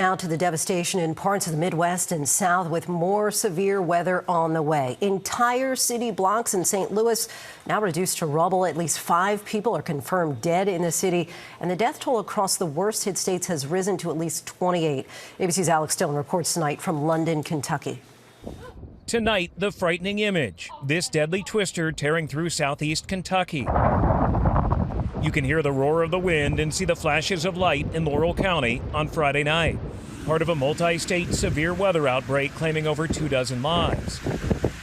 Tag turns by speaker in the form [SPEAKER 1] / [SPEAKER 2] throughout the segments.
[SPEAKER 1] Now to the devastation in parts of the Midwest and South with more severe weather on the way. Entire city blocks in St. Louis now reduced to rubble. At least 5 people are confirmed dead in the city, and the death toll across the worst hit states has risen to at least 28. ABC's Alex Dillon reports tonight from London, Kentucky.
[SPEAKER 2] Tonight, the frightening image. This deadly twister tearing through southeast Kentucky. You can hear the roar of the wind and see the flashes of light in Laurel County on Friday night. Part of a multi-state severe weather outbreak claiming over 24 lives.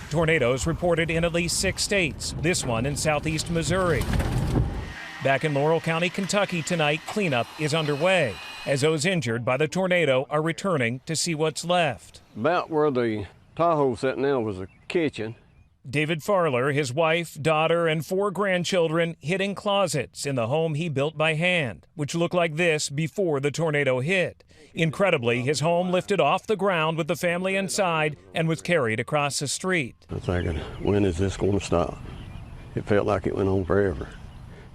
[SPEAKER 2] Tornadoes reported in at least 6 states, this one in southeast Missouri. Back in Laurel County, Kentucky tonight, cleanup is underway as those injured by the tornado are returning to see what's left.
[SPEAKER 3] About where the Tahoe's sitting now was a kitchen.
[SPEAKER 2] David Farler, his wife, daughter, and 4 grandchildren hid in closets in the home he built by hand, which looked like this before the tornado hit. Incredibly, his home lifted off the ground with the family inside and was carried across the street.
[SPEAKER 3] I was thinking, when is this going to stop? It felt like it went on forever.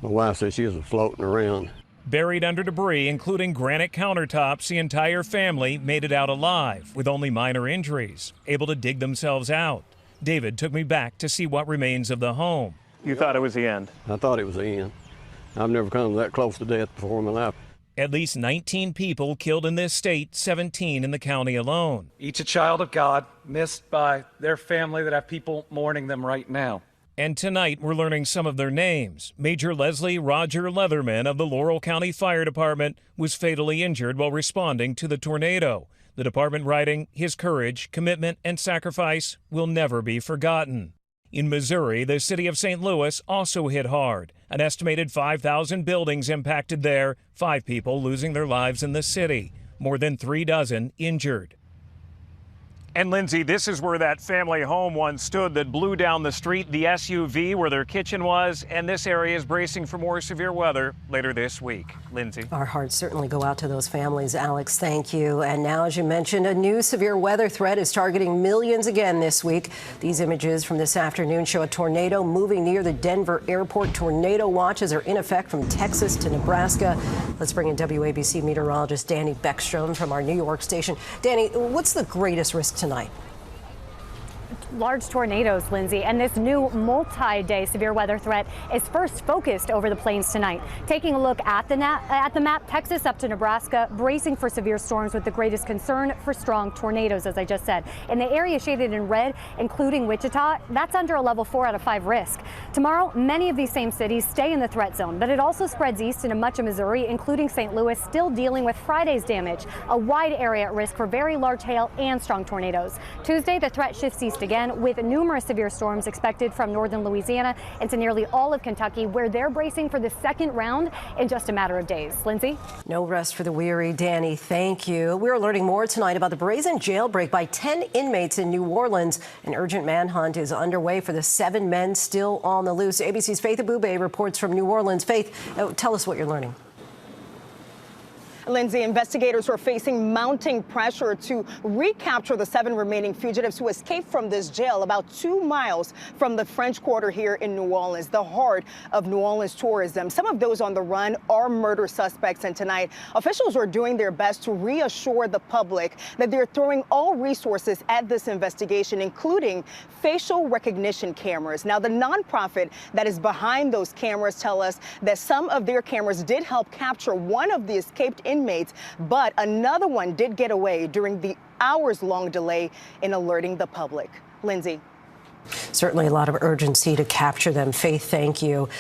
[SPEAKER 3] My wife said she was floating around.
[SPEAKER 2] Buried under debris, including granite countertops, the entire family made it out alive with only minor injuries, able to dig themselves out. David took me back to see what remains of the home.
[SPEAKER 4] You thought it was the end?
[SPEAKER 3] I thought it was the end. I've never come that close to death before in my life.
[SPEAKER 2] At least 19 people killed in this state, 17 in the county alone.
[SPEAKER 5] Each a child of God, missed by their family that have people mourning them right now.
[SPEAKER 2] And tonight we're learning some of their names. Major Leslie Roger Leatherman of the Laurel County Fire Department was fatally injured while responding to the tornado. The department writing, his courage, commitment, and sacrifice will never be forgotten. In Missouri, the city of St. Louis also hit hard. An estimated 5,000 buildings impacted there, 5 people losing their lives in the city, more than 3 dozen injured.
[SPEAKER 4] And Lindsay, this is where that family home once stood that blew down the street, the SUV where their kitchen was, and this area is bracing for more severe weather later this week. Lindsay.
[SPEAKER 1] Our hearts certainly go out to those families, Alex. Thank you. And now, as you mentioned, a new severe weather threat is targeting millions again this week. These images from this afternoon show a tornado moving near the Denver airport. Tornado watches are in effect from Texas to Nebraska. Let's bring in WABC meteorologist Danny Beckstrom from our New York station. Danny, what's the greatest risk tonight?
[SPEAKER 6] Large tornadoes, Lindsay, and this new multi-day severe weather threat is first focused over the plains tonight. Taking a look at the map, Texas up to Nebraska, bracing for severe storms with the greatest concern for strong tornadoes, as I just said. In the area shaded in red, including Wichita, that's under a level 4 out of 5 risk. Tomorrow, many of these same cities stay in the threat zone, but it also spreads east into much of Missouri, including St. Louis, still dealing with Friday's damage, a wide area at risk for very large hail and strong tornadoes. Tuesday, the threat shifts east again, with numerous severe storms expected from northern Louisiana into nearly all of Kentucky, where they're bracing for the second round in just a matter of days. Lindsay?
[SPEAKER 1] No rest for the weary. Danny, thank you. We're learning more tonight about the brazen jailbreak by 10 inmates in New Orleans. An urgent manhunt is underway for the 7 men still on the loose. ABC's Faith Abube reports from New Orleans. Faith, tell us what you're learning.
[SPEAKER 7] Lindsay, investigators are facing mounting pressure to recapture the 7 remaining fugitives who escaped from this jail about 2 miles from the French Quarter here in New Orleans, the heart of New Orleans tourism. Some of those on the run are murder suspects, and tonight officials are doing their best to reassure the public that they're throwing all resources at this investigation, including facial recognition cameras. Now, the nonprofit that is behind those cameras tell us that some of their cameras did help capture one of the escaped inmates, but another one did get away during the hours-long delay in alerting the public. Lindsay.
[SPEAKER 1] Certainly a lot of urgency to capture them. Faith, thank you.